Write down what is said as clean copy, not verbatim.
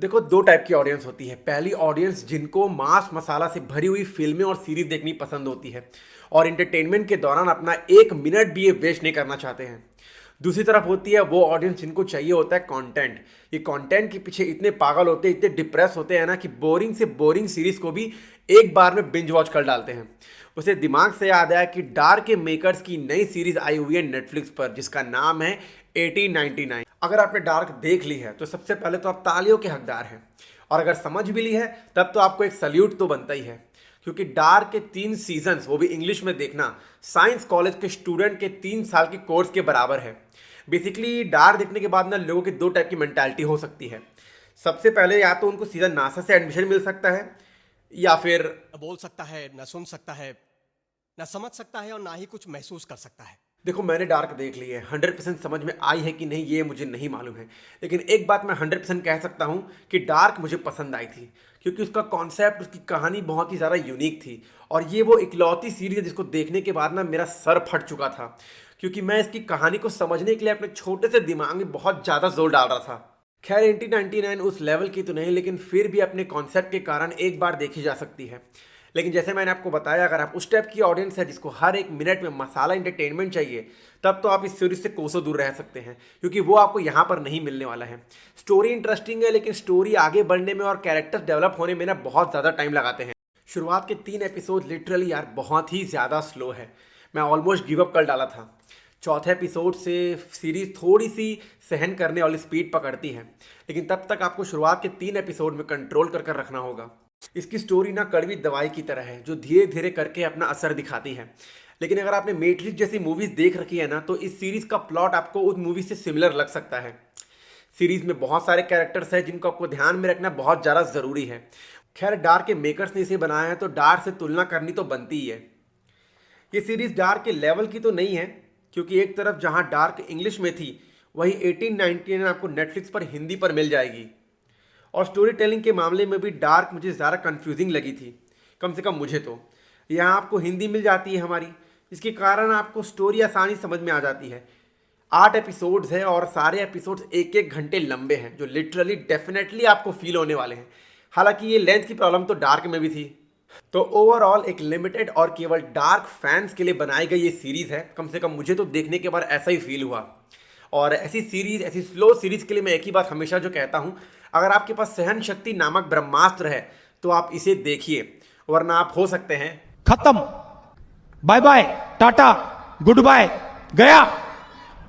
देखो, दो टाइप की ऑडियंस होती है। पहली ऑडियंस जिनको मांस मसाला से भरी हुई फिल्में और सीरीज देखनी पसंद होती है और एंटरटेनमेंट के दौरान अपना एक मिनट भी ये वेस्ट नहीं करना चाहते हैं। दूसरी तरफ होती है वो ऑडियंस जिनको चाहिए होता है कंटेंट। ये कंटेंट के पीछे इतने पागल होते हैं, इतने डिप्रेस होते हैं ना कि बोरिंग से बोरिंग सीरीज को भी एक बार में बिंज वॉच कर डालते हैं। उसे दिमाग से याद आया कि डार्क के मेकर्स की नई सीरीज आई हुई है नेटफ्लिक्स पर, जिसका नाम है 1899। अगर आपने डार्क देख ली है तो सबसे पहले तो आप तालियों के हकदार हैं, और अगर समझ भी ली है तब तो आपको एक सल्यूट तो बनता ही है, क्योंकि डार्क के 3 सीजन्स, वो भी इंग्लिश में देखना, साइंस कॉलेज के स्टूडेंट के 3 साल के कोर्स के बराबर है। बेसिकली डार्क देखने के बाद ना लोगों की दो टाइप की मेंटालिटी हो सकती है। सबसे पहले या तो उनको सीधा नासा से एडमिशन मिल सकता है, या फिर न बोल सकता है, न सुन सकता है, न समझ सकता है और ना ही कुछ महसूस कर सकता है। देखो, मैंने डार्क देख ली है, 100% समझ में आई है कि नहीं ये मुझे नहीं मालूम है, लेकिन एक बात मैं 100% कह सकता हूँ कि डार्क मुझे पसंद आई थी, क्योंकि उसका कॉन्सेप्ट, उसकी कहानी बहुत ही ज़्यादा यूनिक थी। और ये वो इकलौती सीरीज है जिसको देखने के बाद ना मेरा सर फट चुका था, क्योंकि मैं इसकी कहानी को समझने के लिए अपने छोटे से दिमाग में बहुत ज़्यादा जोर डाल रहा था। खैर, 1899 उस लेवल की तो नहीं, लेकिन फिर भी अपने कॉन्सेप्ट के कारण एक बार देखी जा सकती है। लेकिन जैसे मैंने आपको बताया, अगर आप उस टाइप की ऑडियंस है जिसको हर एक मिनट में मसाला एंटरटेनमेंट चाहिए, तब तो आप इस सीरीज से कोसों दूर रह सकते हैं, क्योंकि वो आपको यहाँ पर नहीं मिलने वाला है। स्टोरी इंटरेस्टिंग है, लेकिन स्टोरी आगे बढ़ने में और कैरेक्टर्स डेवलप होने में ना बहुत ज़्यादा टाइम लगाते हैं। शुरुआत के 3 एपिसोड लिटरली यार बहुत ही ज़्यादा स्लो है। मैं ऑलमोस्ट गिव अप कर डाला था। चौथे एपिसोड से सीरीज थोड़ी सी सहन करने वाली स्पीड पकड़ती है, लेकिन तब तक आपको शुरुआत के 3 एपिसोड में कंट्रोल कर रखना होगा। इसकी स्टोरी ना कड़वी दवाई की तरह है, जो धीरे धीरे करके अपना असर दिखाती है। लेकिन अगर आपने मैट्रिक्स जैसी मूवीज देख रखी है ना, तो इस सीरीज का प्लॉट आपको उस मूवी से सिमिलर लग सकता है। सीरीज में बहुत सारे कैरेक्टर्स हैं जिनको आपको ध्यान में रखना बहुत ज़्यादा ज़रूरी है। खैर, डार्क के मेकर्स ने इसे बनाया है, तो डार्क से तुलना करनी तो बनती ही है। ये सीरीज डार्क के लेवल की तो नहीं है, क्योंकि एक तरफ जहां डार्क इंग्लिश में थी, वही 1899 आपको नेटफ्लिक्स पर हिंदी पर मिल जाएगी। और स्टोरी टेलिंग के मामले में भी डार्क मुझे ज़्यादा कंफ्यूजिंग लगी थी, कम से कम मुझे तो। यहाँ आपको हिंदी मिल जाती है हमारी, जिसके कारण आपको स्टोरी आसानी समझ में आ जाती है। 8 एपिसोड्स हैं और सारे एपिसोड्स 1-1 घंटे लंबे हैं, जो लिटरली डेफिनेटली आपको फील होने वाले हैं। हालांकि ये लेंथ की प्रॉब्लम तो डार्क में भी थी। तो ओवरऑल एक लिमिटेड और केवल डार्क फैंस के लिए बनाई गई ये सीरीज़ है। कम से कम मुझे तो देखने के बाद ऐसा ही फील हुआ। और ऐसी सीरीज, ऐसी स्लो सीरीज के लिए मैं एक ही बात हमेशा जो कहता हूँ, अगर आपके पास सहन शक्ति नामक ब्रह्मास्त्र है तो आप इसे देखिए, वरना आप हो सकते हैं खत्म। Bye bye, tata, good bye, गया।